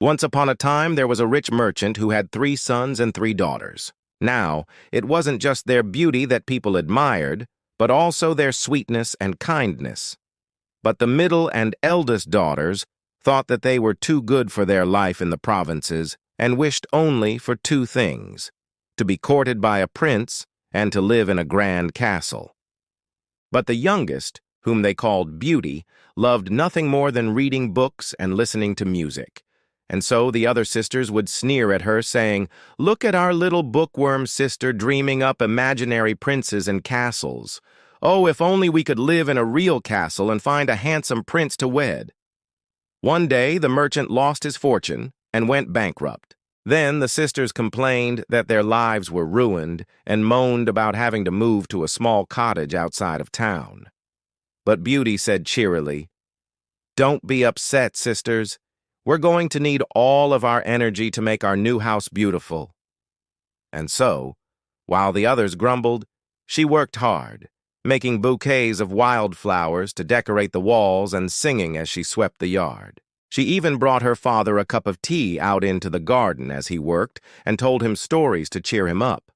Once upon a time, there was a rich merchant who had 3 sons and 3 daughters. Now, it wasn't just their beauty that people admired, but also their sweetness and kindness. But the middle and eldest daughters thought that they were too good for their life in the provinces and wished only for 2 things: to be courted by a prince and to live in a grand castle. But the youngest, whom they called Beauty, loved nothing more than reading books and listening to music. And so the other sisters would sneer at her, saying, "Look at our little bookworm sister dreaming up imaginary princes and castles. Oh, if only we could live in a real castle and find a handsome prince to wed." One day the merchant lost his fortune and went bankrupt. Then the sisters complained that their lives were ruined and moaned about having to move to a small cottage outside of town. But Beauty said cheerily, "Don't be upset, sisters. We're going to need all of our energy to make our new house beautiful." And so, while the others grumbled, she worked hard, making bouquets of wildflowers to decorate the walls and singing as she swept the yard. She even brought her father a cup of tea out into the garden as he worked and told him stories to cheer him up.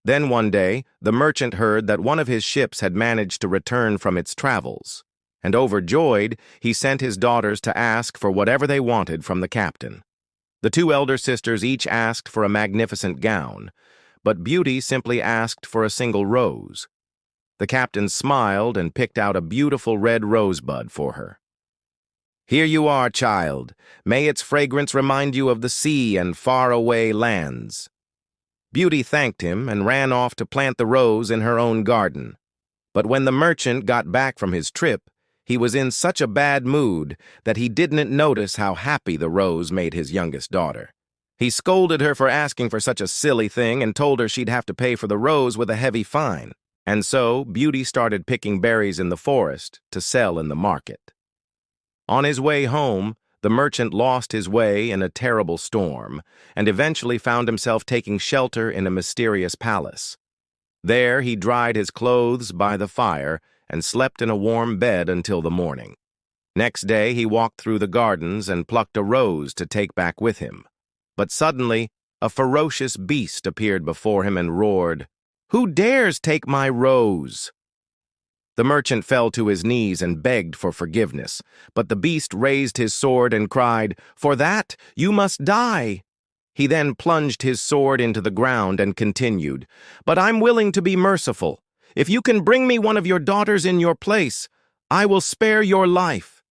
Then one day, the merchant heard that one of his ships had managed to return from its travels, and overjoyed, he sent his daughters to ask for whatever they wanted from the captain. The 2 elder sisters each asked for a magnificent gown, but Beauty simply asked for a single rose. The captain smiled and picked out a beautiful red rosebud for her. "Here you are, child. May its fragrance remind you of the sea and faraway lands." Beauty thanked him and ran off to plant the rose in her own garden. But when the merchant got back from his trip, he was in such a bad mood that he didn't notice how happy the rose made his youngest daughter. He scolded her for asking for such a silly thing and told her she'd have to pay for the rose with a heavy fine. And so Beauty started picking berries in the forest to sell in the market. On his way home, the merchant lost his way in a terrible storm and eventually found himself taking shelter in a mysterious palace. There he dried his clothes by the fire and slept in a warm bed until the morning. Next day he walked through the gardens and plucked a rose to take back with him. But suddenly a ferocious beast appeared before him and roared, "Who dares take my rose?" The merchant fell to his knees and begged for forgiveness, but the beast raised his sword and cried, "For that, you must die." He then plunged his sword into the ground and continued, "But I'm willing to be merciful. If you can bring me one of your daughters in your place, I will spare your life."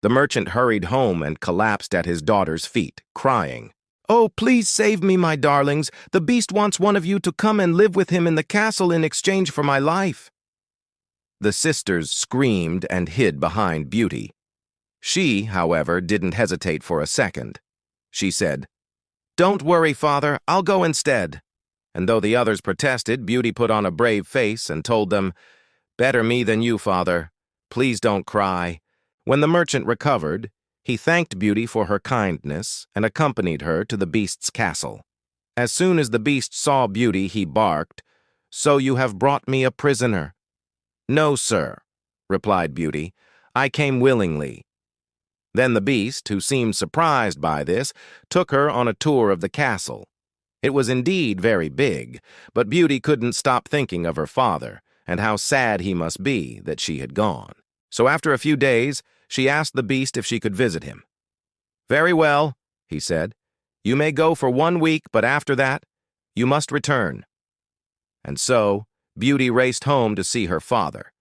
The merchant hurried home and collapsed at his daughter's feet, crying, "Oh, please save me, my darlings. The beast wants one of you to come and live with him in the castle in exchange for my life." The sisters screamed and hid behind Beauty. She, however, didn't hesitate for a second. She said, "Don't worry, father, I'll go instead." And though the others protested, Beauty put on a brave face and told them, "Better me than you, father. Please don't cry." When the merchant recovered, he thanked Beauty for her kindness and accompanied her to the beast's castle. As soon as the beast saw Beauty, he barked, "So you have brought me a prisoner?" "No, sir," replied Beauty. "I came willingly." Then the beast, who seemed surprised by this, took her on a tour of the castle. It was indeed very big, but Beauty couldn't stop thinking of her father and how sad he must be that she had gone. So after a few days, she asked the beast if she could visit him. "Very well," he said. "You may go for 1 week, but after that, you must return." And so, Beauty raced home to see her father,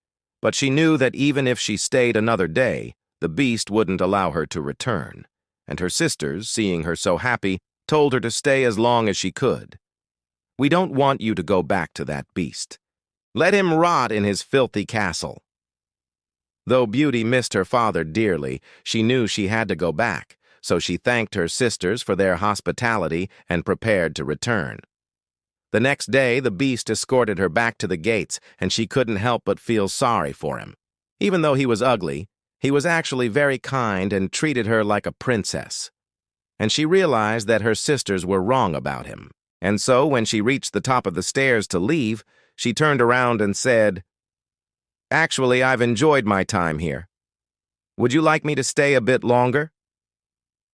but she knew that even if she stayed another day, the beast wouldn't allow her to return, and her sisters, seeing her so happy, told her to stay as long as she could. "We don't want you to go back to that beast. Let him rot in his filthy castle." Though Beauty missed her father dearly, she knew she had to go back, so she thanked her sisters for their hospitality and prepared to return. The next day, the beast escorted her back to the gates, and she couldn't help but feel sorry for him. Even though he was ugly, he was actually very kind and treated her like a princess. And she realized that her sisters were wrong about him. And so, when she reached the top of the stairs to leave, she turned around and said, "Actually, I've enjoyed my time here. Would you like me to stay a bit longer?"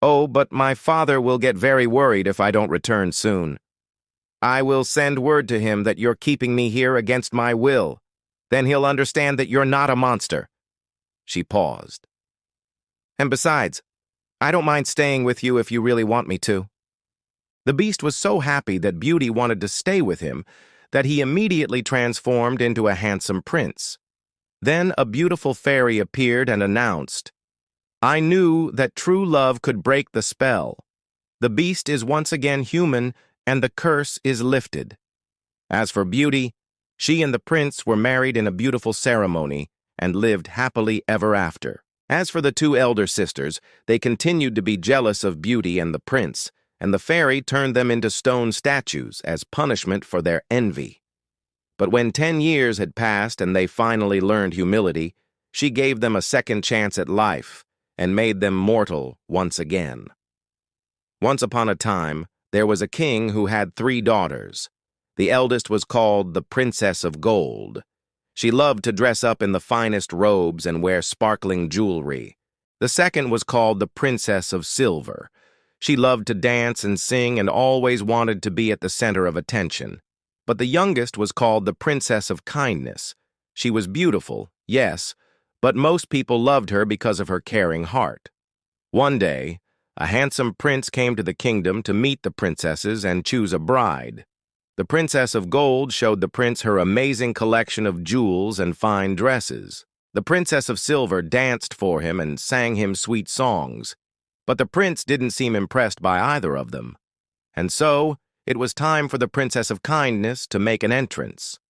"Oh, but my father will get very worried if I don't return soon. I will send word to him that you're keeping me here against my will. Then he'll understand that you're not a monster." She paused. "And besides, I don't mind staying with you if you really want me to." The beast was so happy that Beauty wanted to stay with him that he immediately transformed into a handsome prince. Then a beautiful fairy appeared and announced, "I knew that true love could break the spell. The beast is once again human, and the curse is lifted." As for Beauty, she and the prince were married in a beautiful ceremony and lived happily ever after. As for the two elder sisters, they continued to be jealous of Beauty and the prince, and the fairy turned them into stone statues as punishment for their envy. But when 10 years had passed and they finally learned humility, she gave them a second chance at life and made them mortal once again. Once upon a time, there was a king who had 3 daughters. The eldest was called the Princess of Gold. She loved to dress up in the finest robes and wear sparkling jewelry. The second was called the Princess of Silver. She loved to dance and sing and always wanted to be at the center of attention. But the youngest was called the Princess of Kindness. She was beautiful, yes, but most people loved her because of her caring heart. One day, a handsome prince came to the kingdom to meet the princesses and choose a bride. The Princess of Gold showed the prince her amazing collection of jewels and fine dresses. The Princess of Silver danced for him and sang him sweet songs. But the prince didn't seem impressed by either of them. And so, it was time for the Princess of Kindness to make an entrance.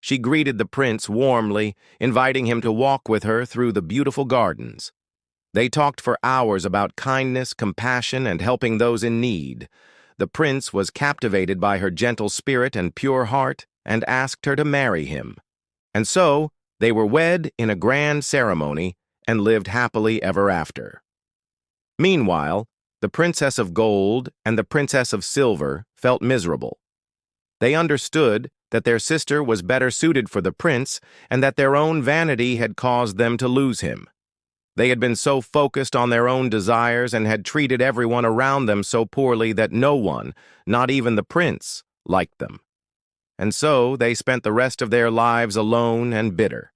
She greeted the prince warmly, inviting him to walk with her through the beautiful gardens. They talked for hours about kindness, compassion, and helping those in need. The prince was captivated by her gentle spirit and pure heart and asked her to marry him. And so, they were wed in a grand ceremony and lived happily ever after. Meanwhile, the Princess of Gold and the Princess of Silver felt miserable. They understood that their sister was better suited for the prince and that their own vanity had caused them to lose him. They had been so focused on their own desires and had treated everyone around them so poorly that no one, not even the prince, liked them. And so they spent the rest of their lives alone and bitter.